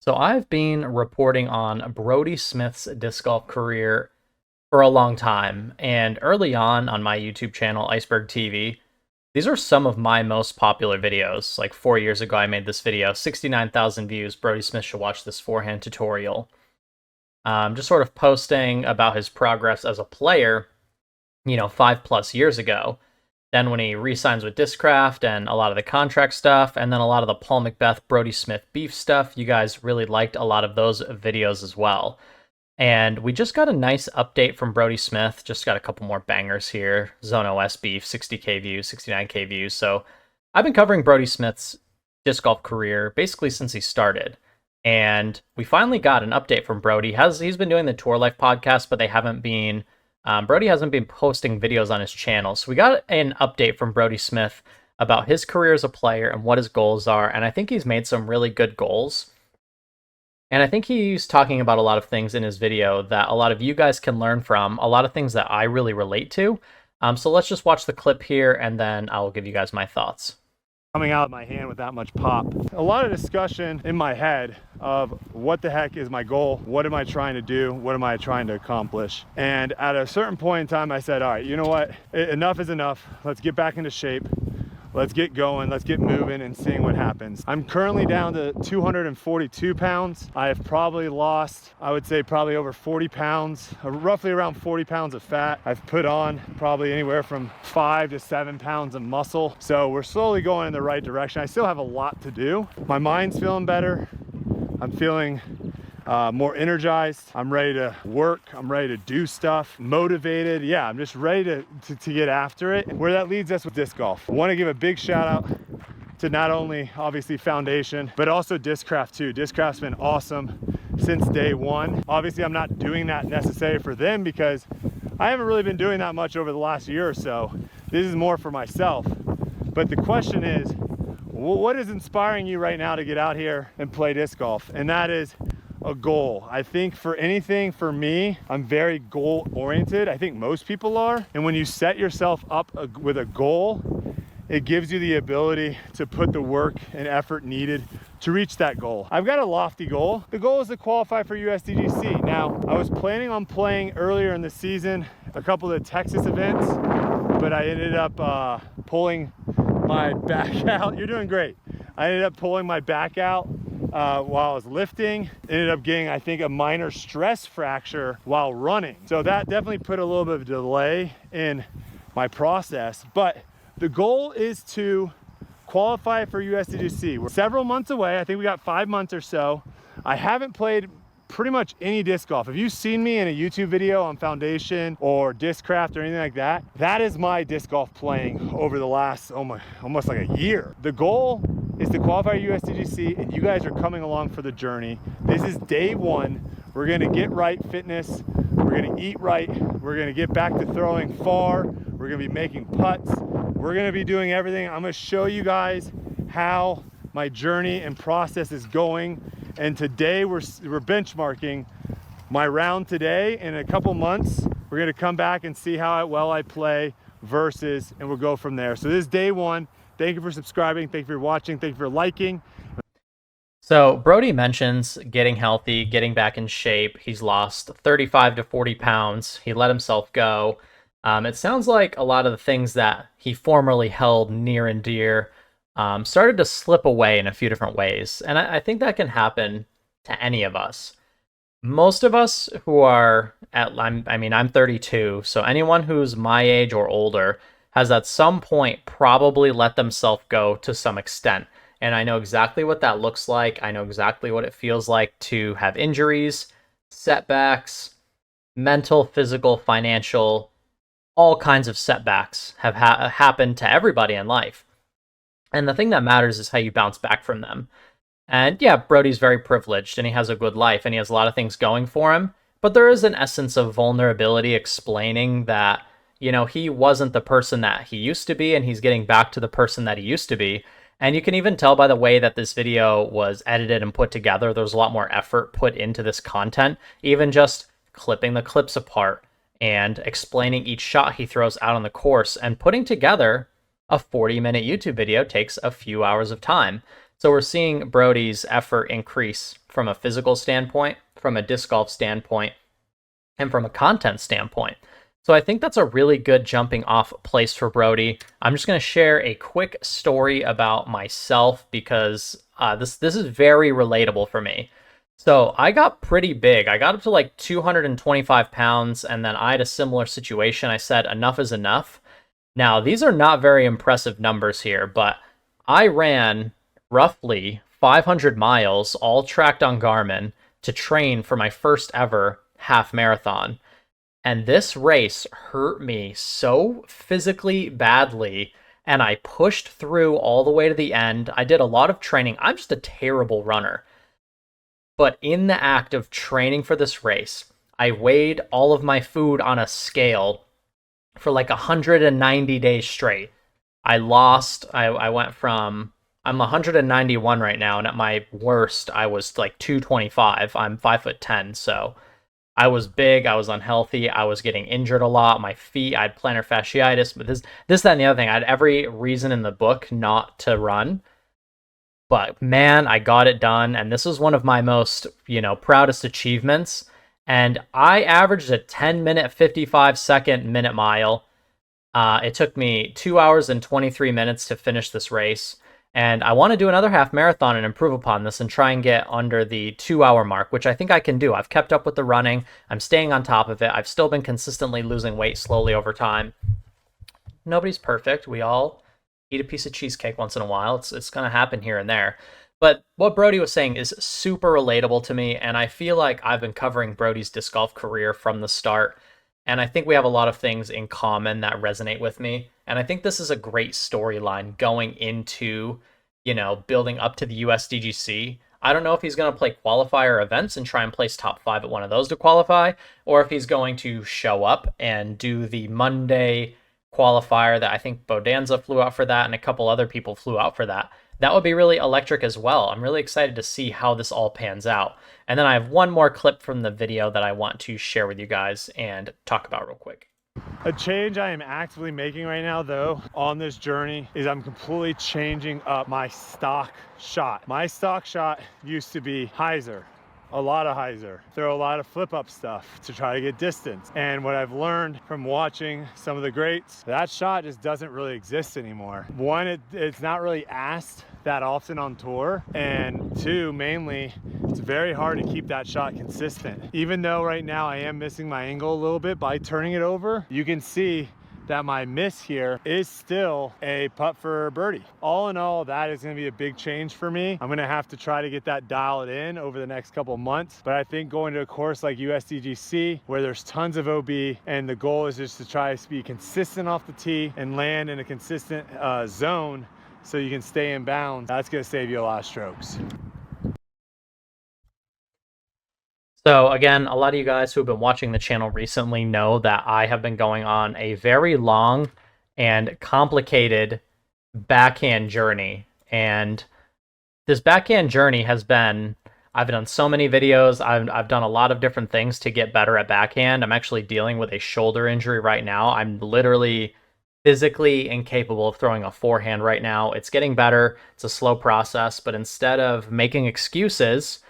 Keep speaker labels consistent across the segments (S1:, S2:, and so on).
S1: So I've been reporting on Brodie Smith's disc golf career for a long time, and early on my YouTube channel, Iceberg TV, these are some of my most popular videos. Like 4 years ago, I made this video, 69,000 views. Brodie Smith should watch this forehand tutorial. Just sort of posting about his progress as a player, 5+ years ago. Then when he re-signs with Discraft and a lot of the contract stuff, and then a lot of the Paul McBeth, Brodie Smith beef stuff, you guys really liked a lot of those videos as well. And we just got a nice update from Brodie Smith. Just got a couple more bangers here. Zone OS beef, 60K views, 69K views. So I've been covering Brodie Smith's disc golf career basically since he started. And we finally got an update from Brodie. He's been doing the Tour Life podcast, but they haven't been Brodie hasn't been posting videos on his channel. So we got an update from Brodie Smith about his career as a player and what his goals are. And I think he's made some really good goals. And I think he's talking about a lot of things in his video that a lot of you guys can learn from, a lot of things that I really relate to. So let's just watch the clip here and then I will give you guys my thoughts.
S2: Coming out of my hand with that much pop. A lot of discussion in my head of what the heck is my goal? What am I trying to do? What am I trying to accomplish? And at a certain point in time, I said, all right, you know what? Enough is enough. Let's get back into shape. Let's get going, let's get moving and seeing what happens. I'm currently down to 242 pounds. I have probably lost, I would say probably over 40 pounds, roughly around 40 pounds of fat. I've put on probably anywhere from 5 to 7 pounds of muscle. So we're slowly going in the right direction. I still have a lot to do. My mind's feeling better. I'm feeling more energized. I'm ready to work. I'm ready to do stuff, motivated. Yeah, I'm just ready to get after it. Where that leads us with disc golf. I want to give a big shout out to not only obviously Foundation, but also Discraft too. Discraft's been awesome since day one. Obviously I'm not doing that necessarily for them because I haven't really been doing that much over the last year or so. This is more for myself. But the question is, what is inspiring you right now to get out here and play disc golf? And that is a goal. I think for anything, for me, I'm very goal oriented. I think most people are. And when you set yourself up with a goal, it gives you the ability to put the work and effort needed to reach that goal. I've got a lofty goal. The goal is to qualify for USDGC. Now, I was planning on playing earlier in the season a couple of the Texas events, but I ended up pulling my back out. You're doing great. I ended up pulling my back out while I was lifting. Ended up getting, I think, a minor stress fracture while running. So that definitely put a little bit of delay in my process. But the goal is to qualify for USDGC. We're several months away. I think we got 5 months or so. I haven't played pretty much any disc golf. If you've seen me in a YouTube video on Foundation or Discraft or anything like that, that is my disc golf playing over the last almost like a year. The goal is to qualify USDGC, and you guys are coming along for the journey. This is day one. We're gonna get right fitness. We're gonna eat right. We're gonna get back to throwing far. We're gonna be making putts. We're gonna be doing everything. I'm gonna show you guys how my journey and process is going. And today we're benchmarking my round today. In a couple months, we're gonna come back and see how well I play versus, and we'll go from there. So this is day one. Thank you for subscribing. Thank you for watching. Thank you for liking.
S1: So Brodie mentions getting healthy, getting back in shape. He's lost 35 to 40 pounds. He let himself go. It sounds like a lot of the things that he formerly held near and dear started to slip away in a few different ways. And I think that can happen to any of us. Most of us who are I'm 32, so anyone who's my age or older has at some point probably let themselves go to some extent. And I know exactly what that looks like. I know exactly what it feels like to have injuries, setbacks, mental, physical, financial, all kinds of setbacks have happened to everybody in life. And the thing that matters is how you bounce back from them. And yeah, Brodie's very privileged and he has a good life and he has a lot of things going for him. But there is an essence of vulnerability explaining that, he wasn't the person that he used to be and he's getting back to the person that he used to be. And you can even tell by the way that this video was edited and put together, there's a lot more effort put into this content, even just clipping the clips apart and explaining each shot he throws out on the course and putting together a 40-minute YouTube video takes a few hours of time. So we're seeing Brodie's effort increase from a physical standpoint, from a disc golf standpoint, and from a content standpoint. So I think that's a really good jumping off place for Brodie. I'm just going to share a quick story about myself because this is very relatable for me. So I got pretty big. I got up to like 225 pounds, and then I had a similar situation. I said enough is enough. Now these are not very impressive numbers here, but I ran roughly 500 miles, all tracked on Garmin, to train for my first ever half marathon. And this race hurt me so physically badly, and I pushed through all the way to the end. I did a lot of training. I'm just a terrible runner. But in the act of training for this race, I weighed all of my food on a scale for like 190 days straight. I went from, I'm 191 right now, and at my worst, I was like 225. I'm 5'10", so I was big, I was unhealthy, I was getting injured a lot. My feet, I had plantar fasciitis, but that, and the other thing. I had every reason in the book not to run. But man, I got it done, and this was one of my most, proudest achievements. And I averaged a 10-minute, 55-second minute mile. It took me 2 hours and 23 minutes to finish this race. And I want to do another half marathon and improve upon this and try and get under the 2-hour mark, which I think I can do. I've kept up with the running. I'm staying on top of it. I've still been consistently losing weight slowly over time. Nobody's perfect. We all eat a piece of cheesecake once in a while. It's going to happen here and there. But what Brodie was saying is super relatable to me, and I feel like I've been covering Brodie's disc golf career from the start, and I think we have a lot of things in common that resonate with me. And I think this is a great storyline going into, building up to the USDGC. I don't know if he's going to play qualifier events and try and place top 5 at one of those to qualify, or if he's going to show up and do the Monday qualifier that I think Bodanza flew out for that, and a couple other people flew out for that. That would be really electric as well. I'm really excited to see how this all pans out. And then I have one more clip from the video that I want to share with you guys and talk about real quick.
S2: A change I am actively making right now, though, on this journey is I'm completely changing up my stock shot. My stock shot used to be hyzer. A lot of hyzer, throw a lot of flip up stuff to try to get distance. And what I've learned from watching some of the greats, that shot just doesn't really exist anymore. One, it's not really asked that often on tour, and two, mainly it's very hard to keep that shot consistent. Even though right now I am missing my angle a little bit by turning it over, you can see that my miss here is still a putt for birdie. All in all, that is gonna be a big change for me. I'm gonna have to try to get that dialed in over the next couple of months. But I think going to a course like USDGC, where there's tons of OB, and the goal is just to try to be consistent off the tee and land in a consistent zone so you can stay in bounds, that's gonna save you a lot of strokes.
S1: So again, a lot of you guys who have been watching the channel recently know that I have been going on a very long and complicated backhand journey. And this backhand journey has been, I've done so many videos, I've done a lot of different things to get better at backhand. I'm actually dealing with a shoulder injury right now. I'm literally physically incapable of throwing a forehand right now. It's getting better. It's a slow process, but instead of making excuses,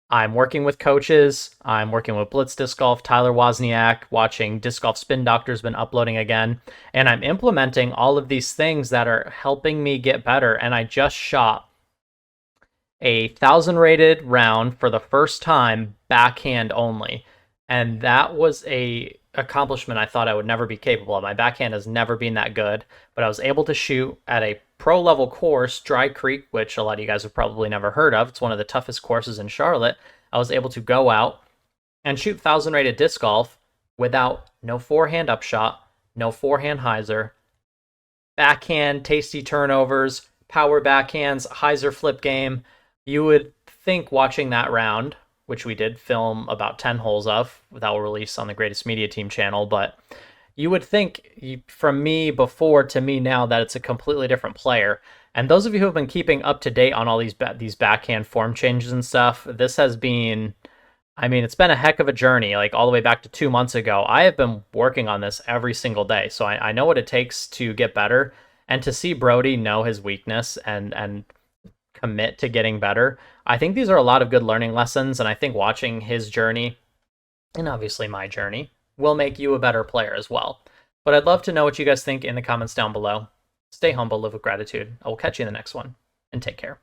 S1: I'm working with coaches. I'm working with Blitz Disc Golf, Tyler Wozniak, watching Disc Golf Spin Doctor's been uploading again. And I'm implementing all of these things that are helping me get better. And I just shot a 1,000 rated round for the first time, backhand only. And that was a accomplishment I thought I would never be capable of. My backhand has never been that good, but I was able to shoot at a pro level course, Dry Creek, which a lot of you guys have probably never heard of. It's one of the toughest courses in Charlotte. I was able to go out and shoot 1,000 rated disc golf without no forehand upshot, no forehand hyzer, backhand tasty turnovers, power backhands, hyzer flip game. You would think watching that round, which we did film about 10 holes of, that will release on the Greatest Media Team channel, but you would think from me before to me now that it's a completely different player. And those of you who have been keeping up to date on all these backhand form changes and stuff, this has been, it's been a heck of a journey, like all the way back to 2 months ago. I have been working on this every single day, so I know what it takes to get better. And to see Brodie know his weakness and commit to getting better. I think these are a lot of good learning lessons, and I think watching his journey, and obviously my journey, will make you a better player as well. But I'd love to know what you guys think in the comments down below. Stay humble, live with gratitude. I will catch you in the next one, and take care.